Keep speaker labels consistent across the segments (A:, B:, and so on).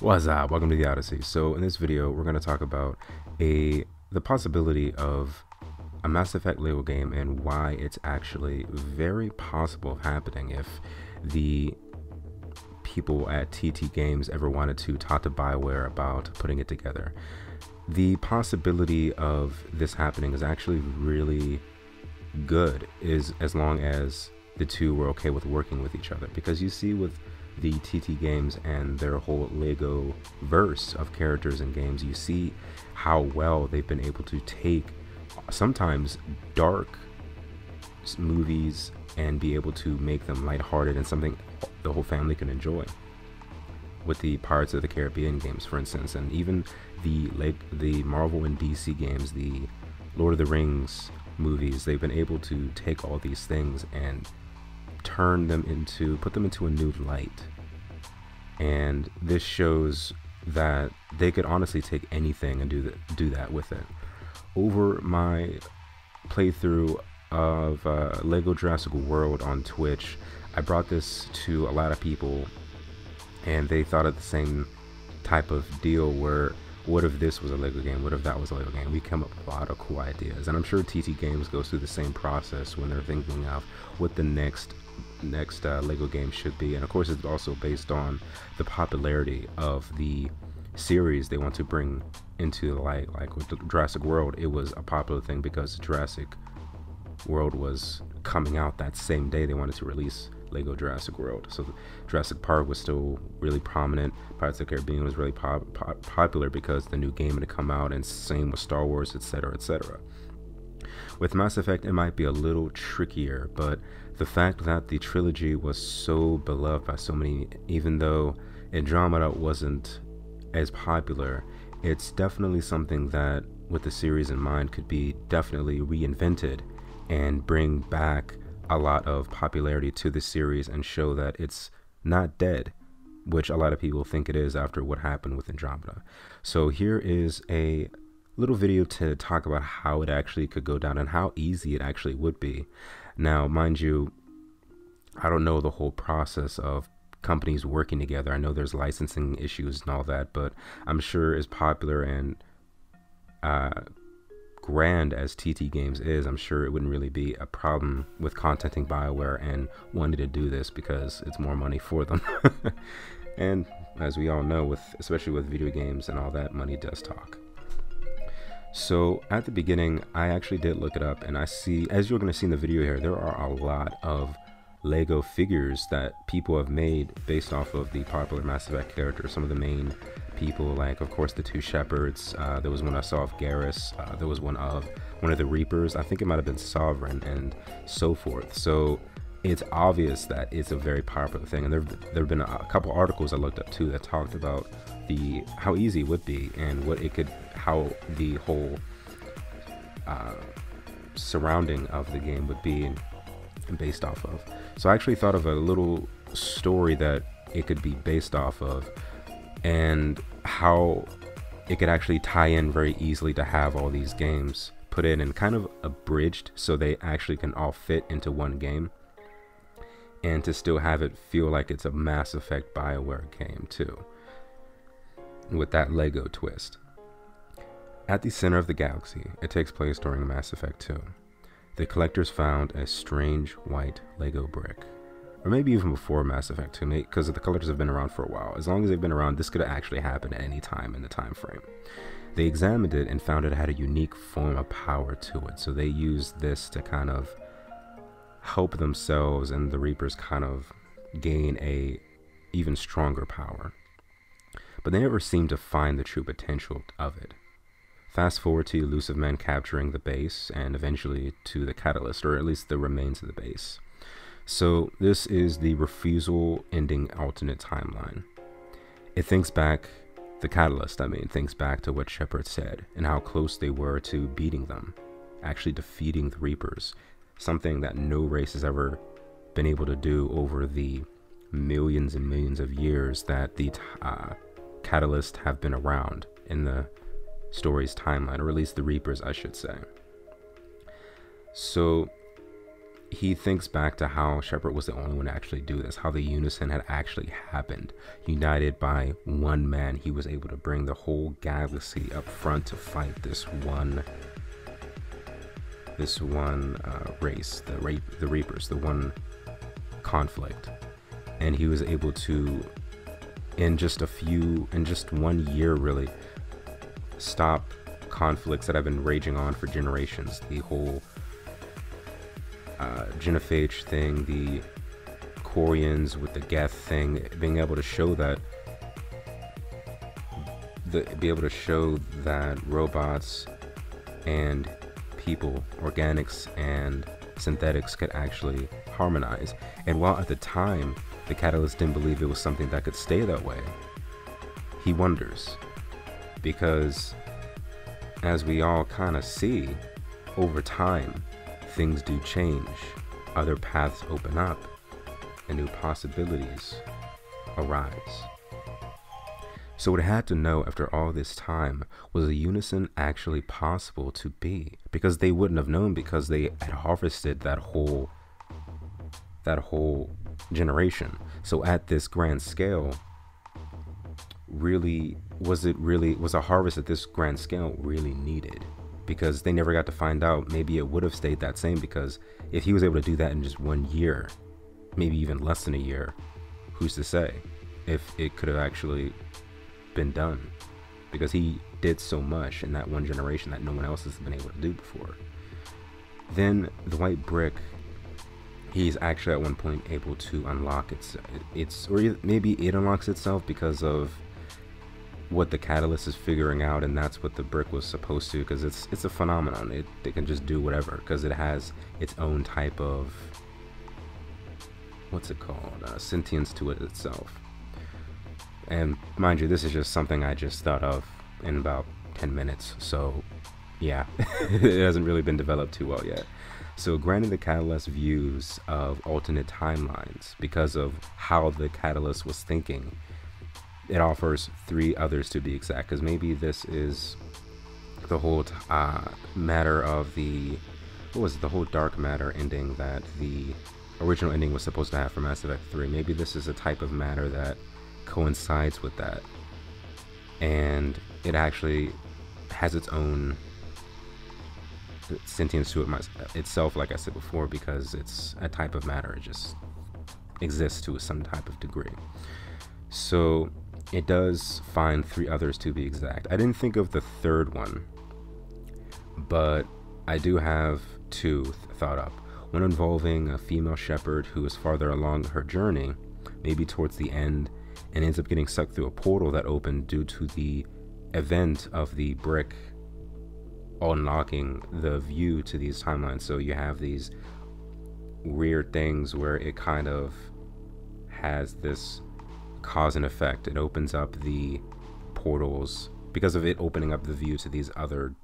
A: What's up? Welcome to the Odyssey. So in this video, we're going to talk about the possibility of a Mass Effect Lego game and why it's actually very possible of happening if the people at TT Games ever wanted to talk to BioWare about putting it together. The possibility of this happening is actually really good, as long as the two were okay with working with each other, because you see with the TT Games and their whole Lego verse of characters and games, you see how well they've been able to take sometimes dark movies and be able to make them lighthearted and something the whole family can enjoy. With the Pirates of the Caribbean games, for instance, and even the Marvel and DC games, the Lord of the Rings movies, they've been able to take all these things and put them into a new light. And this shows that they could honestly take anything and do that with it. Over my playthrough of Lego Jurassic World on Twitch, I brought this to a lot of people, and they thought of the same type of deal where, what if this was a Lego game? What if that was a Lego game? We come up with a lot of cool ideas, and I'm sure TT Games goes through the same process when they're thinking of what the next Lego game should be. And of course, it's also based on the popularity of the series they want to bring into the light. Like with the Jurassic World, it was a popular thing because Jurassic World was coming out that same day they wanted to release Lego Jurassic World. So Jurassic Park was still really prominent. Pirates of the Caribbean was really popular because the new game had come out, and same with Star Wars, etc., etc. With Mass Effect, it might be a little trickier, but the fact that the trilogy was so beloved by so many, even though Andromeda wasn't as popular, it's definitely something that, with the series in mind, could be definitely reinvented and bring back a lot of popularity to the series and show that it's not dead, which a lot of people think it is after what happened with Andromeda. So here is a little video to talk about how it actually could go down and how easy it actually would be. Now, mind you, I don't know the whole process of companies working together. I know there's licensing issues and all that, but I'm sure as popular and grand as TT Games is, I'm sure it wouldn't really be a problem with contacting BioWare and wanting to do this because it's more money for them. And as we all know, especially with video games and all that, money does talk. So at the beginning, I actually did look it up, and I see, as you're going to see in the video here, there are a lot of Lego figures that people have made based off of the popular Mass Effect characters. Some of the main people, like of course the two shepherds, there was one I saw of Garrus, there was one of the Reapers, I think it might have been Sovereign, and so forth. So it's obvious that it's a very popular thing, and there have been a couple articles I looked up too that talked about how easy it would be and how the whole surrounding of the game would be and based off of. So I actually thought of a little story that it could be based off of, and how it could actually tie in very easily to have all these games put in and kind of abridged so they actually can all fit into one game, and to still have it feel like it's a Mass Effect BioWare game too, with that Lego twist. At the center of the galaxy, it takes place during Mass Effect 2. The collectors found a strange white Lego brick, or maybe even before Mass Effect 2, because the collectors have been around for a while. As long as they've been around, this could actually happen at any time in the time frame. They examined it and found it had a unique form of power to it, so they used this to kind of help themselves and the Reapers kind of gain a even stronger power. But they never seemed to find the true potential of it. Fast forward to elusive men capturing the base and eventually to the catalyst, or at least the remains of the base. So this is the refusal ending alternate timeline. It thinks back, the catalyst thinks back to what Shepard said and how close they were to beating them, actually defeating the Reapers, something that no race has ever been able to do over the millions and millions of years that the catalyst have been around in the story's timeline, or at least the Reapers, I should say. So he thinks back to how Shepard was the only one to actually do this, how the unison had actually happened. United by one man, he was able to bring the whole galaxy up front to fight this one race, the Reapers, the one conflict. And he was able to, in just 1 year really, stop conflicts that have been raging on for generations. The whole genophage thing, the Quarians with the Geth thing, being able to show that robots and people, organics and synthetics, could actually harmonize. And while at the time the Catalyst didn't believe it was something that could stay that way, he wonders, because as we all kind of see, over time things do change, other paths open up, and new possibilities arise. So it had to know, after all this time, was a unison actually possible to be? Because they wouldn't have known, because they had harvested that whole generation. So at this grand scale, was a harvest at this grand scale really needed? Because they never got to find out. Maybe it would have stayed that same, because if he was able to do that in just 1 year, maybe even less than a year, who's to say if it could have actually been done? Because he did so much in that one generation that no one else has been able to do before. Then the white brick, he's actually at one point able to unlock or maybe it unlocks itself because of what the Catalyst is figuring out, and that's what the brick was supposed to, because it's a phenomenon. It can just do whatever, because it has its own type of, what's it called, sentience to it itself. And mind you, this is just something I just thought of in about 10 minutes, so yeah, it hasn't really been developed too well yet. So granting the Catalyst views of alternate timelines, because of how the Catalyst was thinking, it offers 3 others to be exact, because maybe this is the whole matter of the whole dark matter ending that the original ending was supposed to have for Mass Effect 3. Maybe this is a type of matter that coincides with that, and it actually has its own sentience to it itself, like I said before, because it's a type of matter. It just exists to some type of degree. So it does find 3 others to be exact. I didn't think of the third one, but I do have 2 thought up. One involving a female Shepard who is farther along her journey, maybe towards the end, and ends up getting sucked through a portal that opened due to the event of the brick unlocking the view to these timelines. So you have these weird things where it kind of has this cause and effect. It opens up the portals because of it opening up the view to these other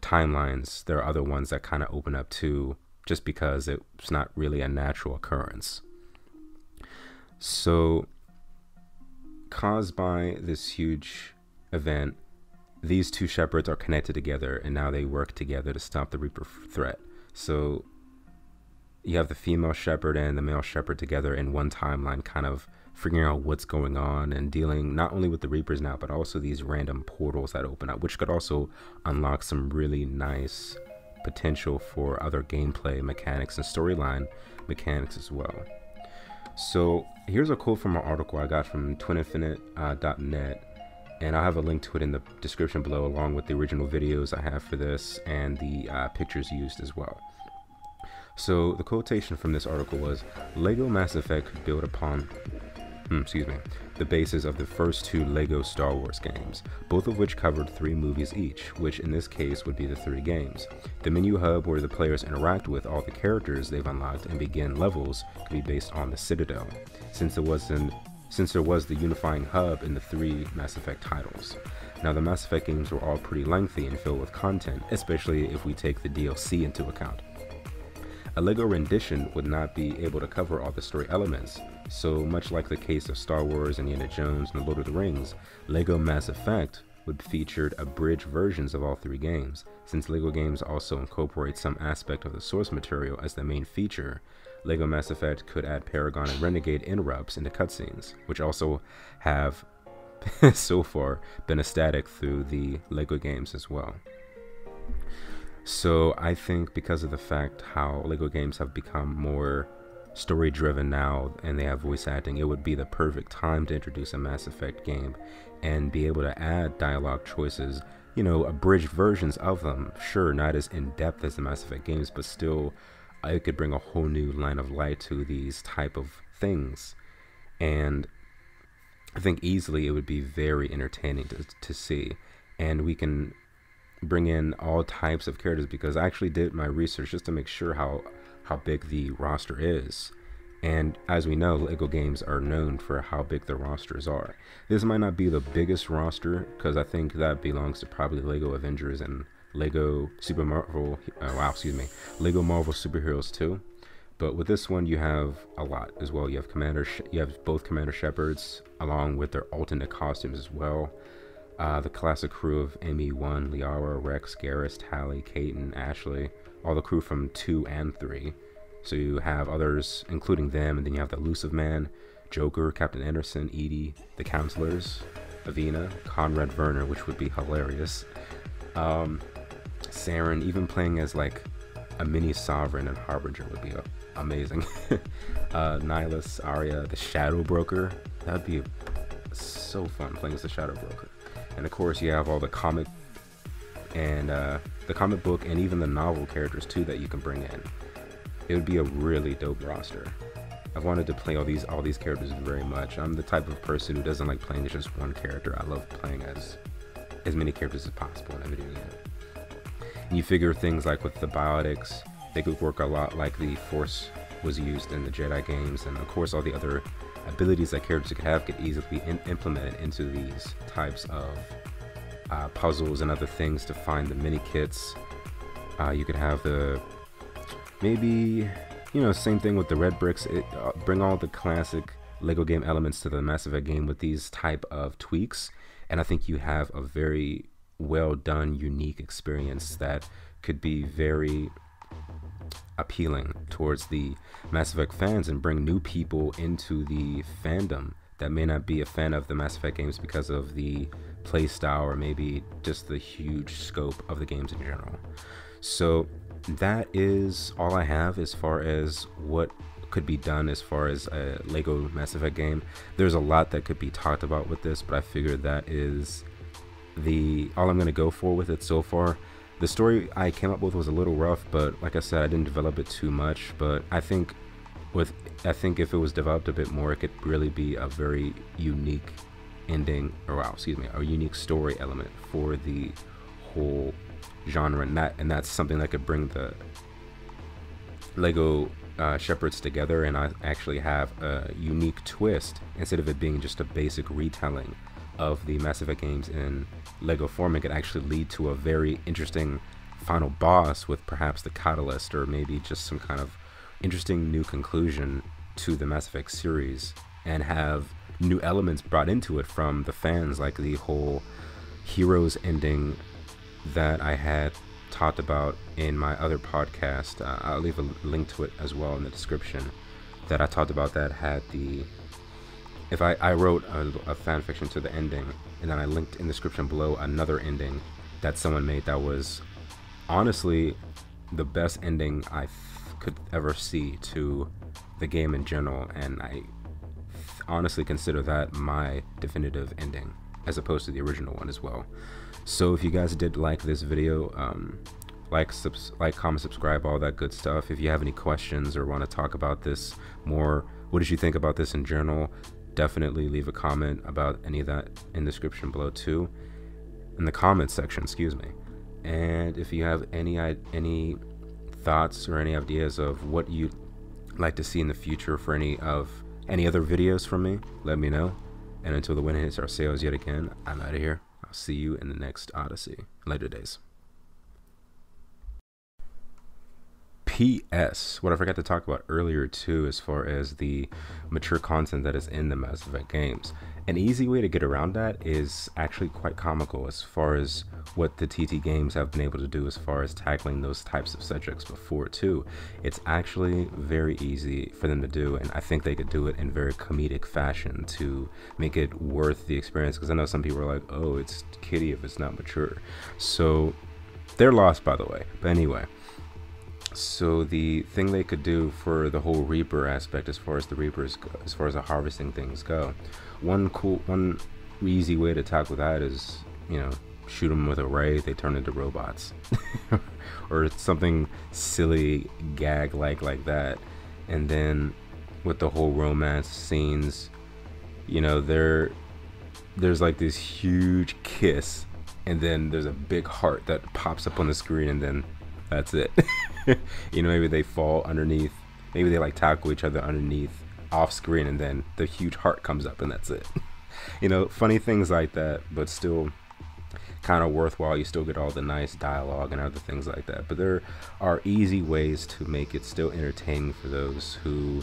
A: timelines. There are other ones that kind of open up too, just because it's not really a natural occurrence. So caused by this huge event, these 2 Shepards are connected together, and now they work together to stop the Reaper threat. So you have the female Shepard and the male Shepard together in one timeline, kind of figuring out what's going on and dealing not only with the Reapers now, but also these random portals that open up, which could also unlock some really nice potential for other gameplay mechanics and storyline mechanics as well. So here's a quote from an article I got from twininfinite.net, and I'll have a link to it in the description below, along with the original videos I have for this and the pictures used as well. So the quotation from this article was, Lego Mass Effect could build upon the basis of the first 2 Lego Star Wars games, both of which covered 3 movies each, which in this case would be the 3 games. The menu hub where the players interact with all the characters they've unlocked and begin levels could be based on the Citadel, since there was the unifying hub in the 3 Mass Effect titles. Now, the Mass Effect games were all pretty lengthy and filled with content, especially if we take the DLC into account. A LEGO rendition would not be able to cover all the story elements, so much like the case of Star Wars, Indiana Jones, and The Lord of the Rings, LEGO Mass Effect would feature abridged versions of all 3 games. Since LEGO games also incorporate some aspect of the source material as the main feature, LEGO Mass Effect could add Paragon and Renegade interrupts into cutscenes, which also have so far been static through the LEGO games as well. So I think because of the fact how LEGO games have become more story driven now and they have voice acting, it would be the perfect time to introduce a Mass Effect game and be able to add dialogue choices, you know, abridged versions of them. Sure, not as in-depth as the Mass Effect games, but still it could bring a whole new line of light to these type of things. And I think easily it would be very entertaining to see. And we can bring in all types of characters, because I actually did my research just to make sure how big the roster is. And as we know, LEGO games are known for how big their rosters are. This might not be the biggest roster, because I think that belongs to probably LEGO Avengers and LEGO LEGO Marvel Superheroes 2. But with this one, you have a lot as well. You have both Commander Shepards along with their alternate costumes as well. The classic crew of ME1, Liara, Rex, Garrus, Tali, Kaiten, Ashley, all the crew from 2 and 3. So you have others, including them, and then you have the Elusive Man, Joker, Captain Anderson, Edie, the Counselors, Avina, Conrad Werner, which would be hilarious. Saren, even playing as like a mini Sovereign and Harbinger would be amazing. Nihilus, Arya, the Shadow Broker, that would be so fun playing as the Shadow Broker. And of course you have all the comic and the comic book and even the novel characters too that you can bring in. It would be a really dope roster. I've wanted to play all these characters very much. I'm the type of person who doesn't like playing as just one character. I love playing as many characters as possible in a video game. And you figure things like with the biotics, they could work a lot like the Force was used in the Jedi games, and of course all the other abilities that characters could have could easily be implemented into these types of puzzles and other things to find the mini kits. You could have the maybe, you know, same thing with the red bricks. Bring all the classic LEGO game elements to the Mass Effect game with these type of tweaks, and I think you have a very well done, unique experience that could be very appealing towards the Mass Effect fans and bring new people into the fandom that may not be a fan of the Mass Effect games because of the play style or maybe just the huge scope of the games in general. So that is all I have as far as what could be done as far as a LEGO Mass Effect game. There's a lot that could be talked about with this, but I figured that is all I'm going to go for with it so far. The story I came up with was a little rough, but like I said, I didn't develop it too much. But I think if it was developed a bit more, it could really be a very unique ending, or a unique story element for the whole genre, and that's something that could bring the LEGO Shepards together, and I actually have a unique twist instead of it being just a basic retelling of the Mass Effect games in LEGO form. It could actually lead to a very interesting final boss with perhaps the catalyst, or maybe just some kind of interesting new conclusion to the Mass Effect series, and have new elements brought into it from the fans, like the whole Heroes ending that I had talked about in my other podcast. I'll leave a link to it as well in the description, that I talked about that had the I wrote a fan fiction to the ending, and then I linked in the description below another ending that someone made that was honestly the best ending I could ever see to the game in general, and I honestly consider that my definitive ending as opposed to the original one as well. So if you guys did like this video, like, comment, subscribe, all that good stuff. If you have any questions or want to talk about this more, what did you think about this in general, definitely leave a comment about any of that in the description below too, in the comments section, excuse me. And if you have any thoughts or any ideas of what you'd like to see in the future for any other videos from me, let me know. And until the wind hits our sails yet again, I'm out of here. I'll see you in the next Odyssey. Later days. P.S. What I forgot to talk about earlier too, as far as the mature content that is in the Mass Effect games. An easy way to get around that is actually quite comical as far as what the TT games have been able to do as far as tackling those types of subjects before too. It's actually very easy for them to do, and I think they could do it in very comedic fashion to make it worth the experience, because I know some people are like, oh, it's kiddie if it's not mature. So they're lost, by the way. But anyway, so the thing they could do for the whole Reaper aspect, as far as the Reapers go, as far as the harvesting things go, one easy way to tackle that is, you know, shoot them with a ray, they turn into robots. Or something silly gag like that. And then with the whole romance scenes, you know, there's like this huge kiss, and then there's a big heart that pops up on the screen, and then that's it. You know, maybe they fall underneath, maybe they like tackle each other underneath off screen, and then the huge heart comes up, and that's it. You know, funny things like that, but still kind of worthwhile. You still get all the nice dialogue and other things like that, but there are easy ways to make it still entertaining for those who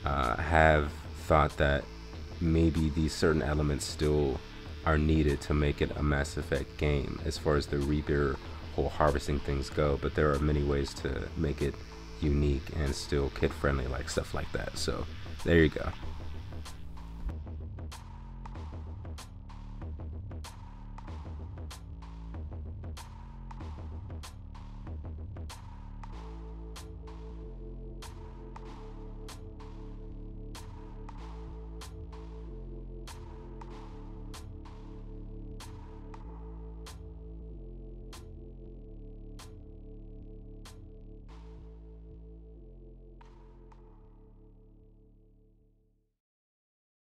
A: have thought that maybe these certain elements still are needed to make it a Mass Effect game as far as the Reaper whole harvesting things go. But there are many ways to make it unique and still kid friendly, like stuff like that. So there you go.